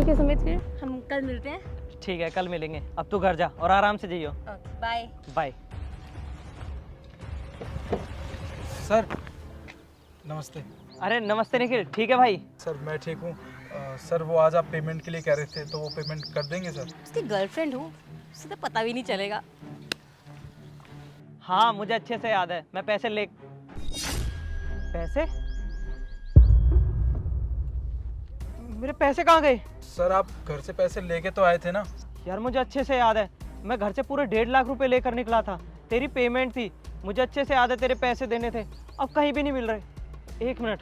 ठीक है सुमित, फिर हम कल मिलते हैं। ठीक है, कल मिलेंगे। अब तू घर जा और आराम से जाइयो। Bye bye. सर नमस्ते। अरे नमस्ते निखिल, ठीक है भाई? सर मैं ठीक हूँ। सर वो आज आप पेमेंट के लिए कह रहे थे, तो वो पेमेंट कर देंगे सर? उसकी गर्लफ्रेंड हूँ, उसे तो पता भी नहीं चलेगा। हाँ मुझे अच्छे से याद है, मैं पैसे ले। पैसे? मेरे पैसे कहाँ गए? सर आप घर से पैसे लेके तो आए थे ना? यार मुझे अच्छे से याद है, मैं घर से पूरे 1.5 लाख रुपए लेकर निकला था। तेरी पेमेंट थी, मुझे अच्छे से याद है, तेरे पैसे देने थे। अब कहीं भी नहीं मिल रहे। एक मिनट।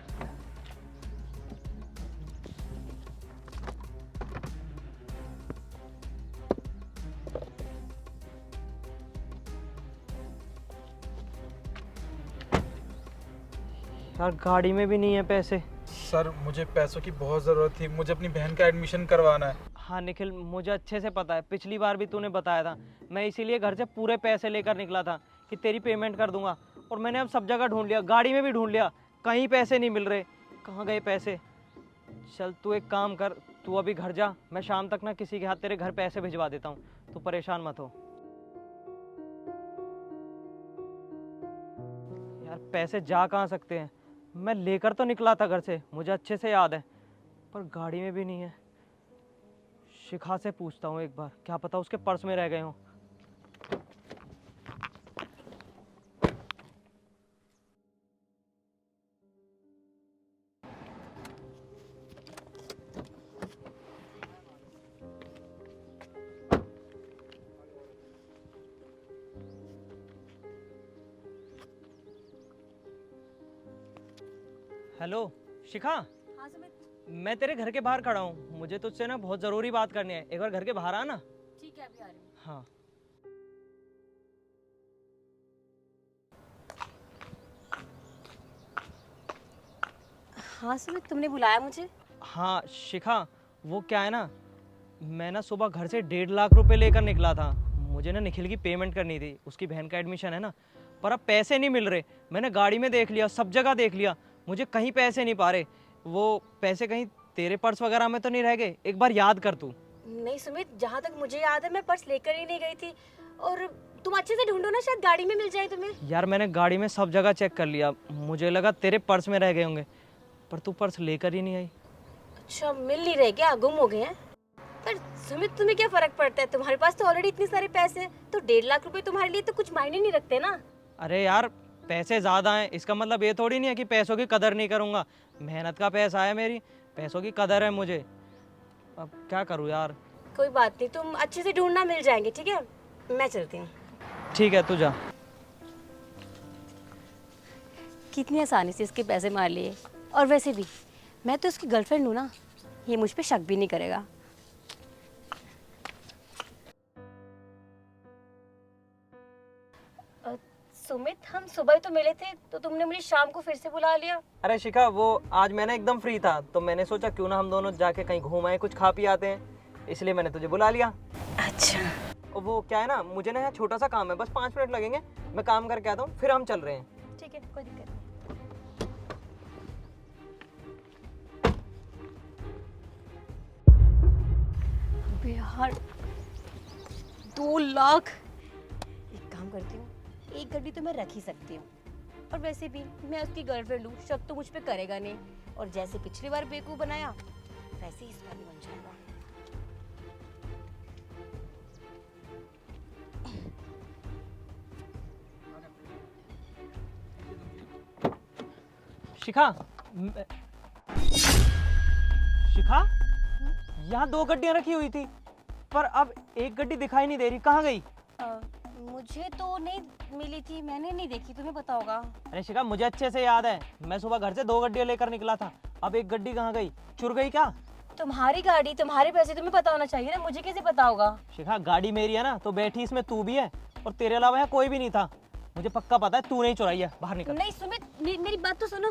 यार गाड़ी में भी नहीं है पैसे। सर मुझे पैसों की बहुत ज़रूरत थी, मुझे अपनी बहन का एडमिशन करवाना है। हाँ निखिल, मुझे अच्छे से पता है, पिछली बार भी तूने बताया था। मैं इसीलिए घर से पूरे पैसे लेकर निकला था कि तेरी पेमेंट कर दूंगा। और मैंने अब सब जगह ढूंढ लिया, गाड़ी में भी ढूंढ लिया, कहीं पैसे नहीं मिल रहे। कहाँ गए पैसे? चल तू एक काम कर, तू अभी घर जा, मैं शाम तक ना किसी के हाथ तेरे घर पैसे भिजवा देता हूँ। तू परेशान मत हो। यार पैसे जा कहाँ सकते हैं, मैं लेकर तो निकला था घर से, मुझे अच्छे से याद है, पर गाड़ी में भी नहीं है। शिखा से पूछता हूँ एक बार, क्या पता उसके पर्स में रह गए हों। हेलो शिखा। हाँ सुमित। मैं तेरे घर के बाहर खड़ा हूँ, मुझे तुझसे ना बहुत ज़रूरी बात करनी है। एक बार घर के बाहर आ ना। ठीक है, अभी आ रही हूँ। हाँ। हाँ सुमित, तुमने बुलाया मुझे? हाँ शिखा, वो क्या है ना, मैं ना सुबह घर से 1.5 लाख रुपए लेकर निकला था। मुझे ना निखिल की पेमेंट करनी थी, उसकी बहन का एडमिशन है ना, पर अब पैसे नहीं मिल रहे। मैंने गाड़ी में देख लिया, सब जगह देख लिया, मुझे कहीं पैसे नहीं पा रहे। वो पैसे कहीं तेरे पर्स वगैरह में तो नहीं रह गए? एक बार याद कर तू। नहीं सुमित, जहाँ तक मुझे याद है मैं पर्स लेकर ही नहीं गई थी। और तुम अच्छे से ढूंढो ना, शायद गाड़ी में मिल जाए तुम्हें। यार मैंने गाड़ी में सब जगह चेक कर लिया, मुझे लगा तेरे पर्स में रह गए होंगे, पर तू पर्स लेकर ही नहीं आई। अच्छा, मिल नहीं रहे क्या? गुम हो गए हैं? पर सुमित तुम्हें क्या फर्क पड़ता है, तुम्हारे पास तो ऑलरेडी इतने सारे पैसे हैं, तो 1.5 लाख रुपए तुम्हारे लिए तो कुछ मायने नहीं रखते ना। अरे यार पैसे ज़्यादा हैं, इसका मतलब ये थोड़ी नहीं है कि पैसों की कदर नहीं करूँगा। मेहनत का पैसा है मेरी, पैसों की कदर है मुझे। अब क्या करूँ यार। कोई बात नहीं, तुम अच्छे से ढूंढना, मिल जाएंगे। ठीक है, मैं चलती हूँ। ठीक है तू जा। कितनी आसानी से इसके पैसे मार लिए। और वैसे भी मैं तो उसकी गर्लफ्रेंड हूँ ना, ये मुझ पे शक भी नहीं करेगा। सुमित, हम सुबह तो मिले थे, तो तुमने मुझे शाम को फिर से बुला लिया। अरे शिखा, वो आज मैंने एकदम फ्री था, तो मैंने सोचा क्यों ना हम दोनों जाके कहीं घूम आए, कुछ खा पी आते हैं, इसलिए मैंने तुझे बुला लिया। अच्छा। और वो क्या है ना, मुझे ना यहाँ छोटा सा काम है, बस 5 मिनट लगेंगे, मैं काम करके आता हूँ, फिर हम चल रहे हैं। ठीक है, कोई दिक्कत नहीं। अबे यार, 2 लाख। एक काम करती हूँ, एक गड्डी तो मैं रख ही सकती हूँ। और वैसे भी मैं उसकी गर्लफ्रेंड हूँ, शक तो मुझ पे करेगा नहीं। और जैसे पिछली बार बेवकूफ बनाया, वैसे ही इस बार भी बन जाएगा। शिखा, शिखा, यहाँ 2 गड्डियाँ रखी हुई थी, पर अब एक गड्डी दिखाई नहीं दे रही, कहाँ गई? मुझे तो नहीं मिली थी, मैंने नहीं देखी, तुम्हें पता होगा। अरे शिखा, मुझे अच्छे से याद है, मैं सुबह घर से 2 गड्डियाँ लेकर निकला था। अब एक गड्डी कहाँ गई? चुर गई क्या? तुम्हारी गाड़ी, तुम्हारे पैसे, तुम्हें पता होना चाहिए ना, मुझे कैसे पता होगा? शिखा गाड़ी मेरी है ना, तो बैठी इसमें तू भी है, और तेरे अलावा यहाँ कोई भी नहीं था। मुझे पक्का पता है तू नहीं चुराई है, बाहर निकल। नहीं सुमित, मेरी बात तो सुनो।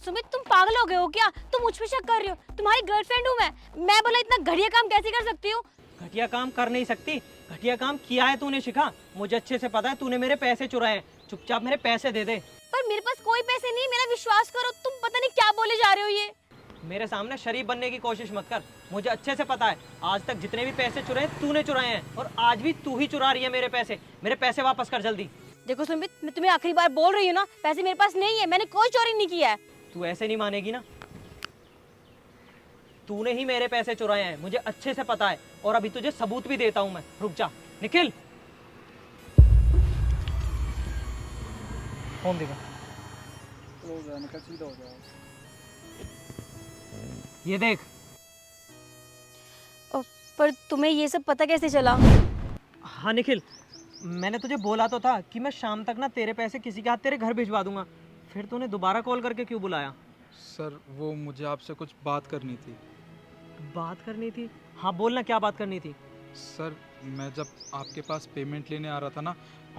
सुमित, तुम पागल हो गए हो क्या? तुम मुझ पे शक कर रही हो? तुम्हारी गर्लफ्रेंड हूँ मैं बोला इतना घटिया काम कैसे कर सकती हूँ? घटिया काम कर नहीं सकती, घटिया काम किया है तूने शिखा, मुझे अच्छे से पता है, तूने मेरे पैसे चुराए हैं, चुपचाप मेरे पैसे दे दे। पर मेरे पास कोई पैसे नहीं, मेरा विश्वास करो, तुम पता नहीं क्या बोले जा रहे हो ये। मेरे सामने शरीफ बनने की कोशिश मत कर। मुझे अच्छे से पता है आज तक जितने भी पैसे चुराए तूने चुराए हैं, और आज भी तू ही चुरा रही है मेरे पैसे। मेरे पैसे वापस कर जल्दी। देखो सुमित, मैं तुम्हें आखिरी बार बोल रही हूँ ना, पैसे मेरे पास नहीं है, मैंने कोई चोरी नहीं किया है। तू ऐसे नहीं मानेगी ना। तूने ही मेरे पैसे चुराए हैं, मुझे अच्छे से पता है, और अभी तुझे सबूत भी देता हूं मैं। रुक जा निखिल, फोन देगा। हो जाए निकल, सीधा हो जाए। ये देख। पर तुम्हें ये सब पता कैसे चला? हाँ निखिल, मैंने तुझे बोला तो था कि मैं शाम तक ना तेरे पैसे किसी के हाथ तेरे घर भिजवा दूंगा। फिर तूने दोबारा कॉल करके क्यों बुलाया? सर वो मुझे आपसे कुछ बात करनी थी। बात करनी थी? हाँ बोलना, क्या बात करनी थी? सर मैं जब आपके पास पेमेंट लेने आ रहा था ना,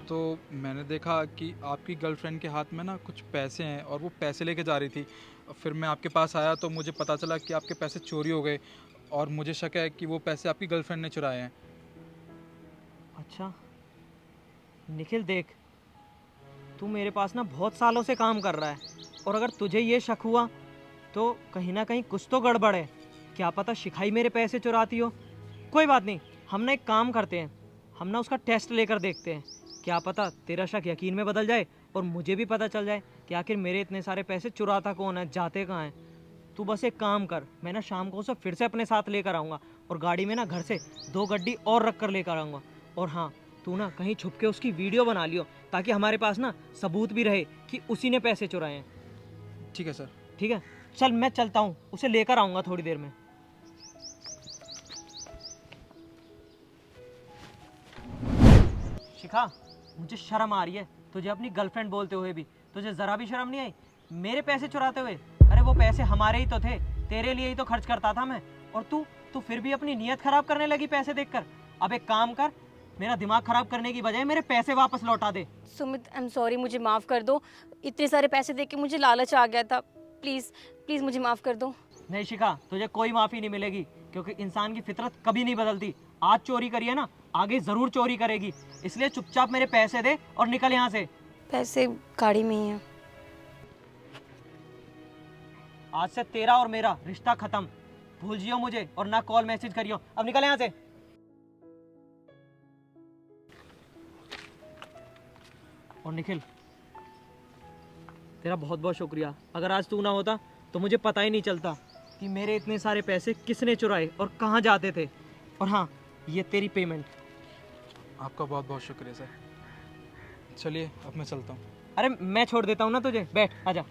तो मैंने देखा कि आपकी गर्लफ्रेंड के हाथ में ना कुछ पैसे हैं और वो पैसे लेके जा रही थी। फिर मैं आपके पास आया तो मुझे पता चला कि आपके पैसे चोरी हो गए, और मुझे शक है कि वो पैसे आपकी गर्लफ्रेंड ने चुराए हैं। अच्छा निखिल देख, तू मेरे पास ना बहुत सालों से काम कर रहा है, और अगर तुझे ये शक हुआ तो कहीं ना कहीं कुछ तो गड़बड़ है। क्या पता शिखाई मेरे पैसे चुराती हो। कोई बात नहीं, हम ना एक काम करते हैं, हम ना उसका टेस्ट लेकर देखते हैं। क्या पता तेरा शक यकीन में बदल जाए और मुझे भी पता चल जाए कि आखिर मेरे इतने सारे पैसे चुराता कौन है, जाते कहाँ हैं। तू बस एक काम कर, मैं ना शाम को उसे फिर से अपने साथ लेकर आऊँगा, और गाड़ी में ना घर से 2 गड्डी और रख कर लेकर आऊँगा। और हाँ, तू ना कहीं छुप के उसकी वीडियो बना लियो, ताकि हमारे पास ना सबूत भी रहे कि उसी ने पैसे चुराए हैं। ठीक है सर। ठीक है, चल मैं चलता हूँ, उसे लेकर आऊँगा थोड़ी देर में। शिखा, मुझे शर्म आ रही है तुझे अपनी गर्लफ्रेंड बोलते हुए भी। तुझे ज़रा भी शर्म नहीं आई मेरे पैसे चुराते हुए? अरे वो पैसे हमारे ही तो थे, तेरे लिए ही तो खर्च करता था मैं, और तू फिर भी अपनी नीयत खराब करने लगी पैसे देखकर। अब एक काम कर, मेरा दिमाग खराब करने की बजाय मेरे पैसे वापस लौटा दे। सुमित आई एम सॉरी, मुझे माफ़ कर दो। इतने सारे पैसे देख के मुझे लालच आ गया था। प्लीज़ प्लीज़ मुझे माफ़ कर दो। नहीं शिखा, तुझे कोई माफ़ी नहीं मिलेगी, क्योंकि इंसान की फितरत कभी नहीं बदलती। आज चोरी करी है ना, आगे ज़रूर चोरी करेगी। इसलिए चुपचाप मेरे पैसे दे और निकल यहाँ से। पैसे गाड़ी में ही हैं। आज से तेरा और मेरा रिश्ता खत्म। भूल जियो मुझे, और ना कॉल मैसेज करियो। अब निकल यहाँ से। और निखिल, तेरा बहुत बहुत शुक्रिया। अगर आज तू ना होता तो मुझे पता ही नहीं चलता कि मेरे इतने सारे पैसे किसने चुराए और कहाँ जाते थे। और हाँ, ये तेरी पेमेंट। आपका बहुत बहुत शुक्रिया सर। चलिए अब मैं चलता हूँ। अरे मैं छोड़ देता हूँ ना तुझे, बैठ, आजा।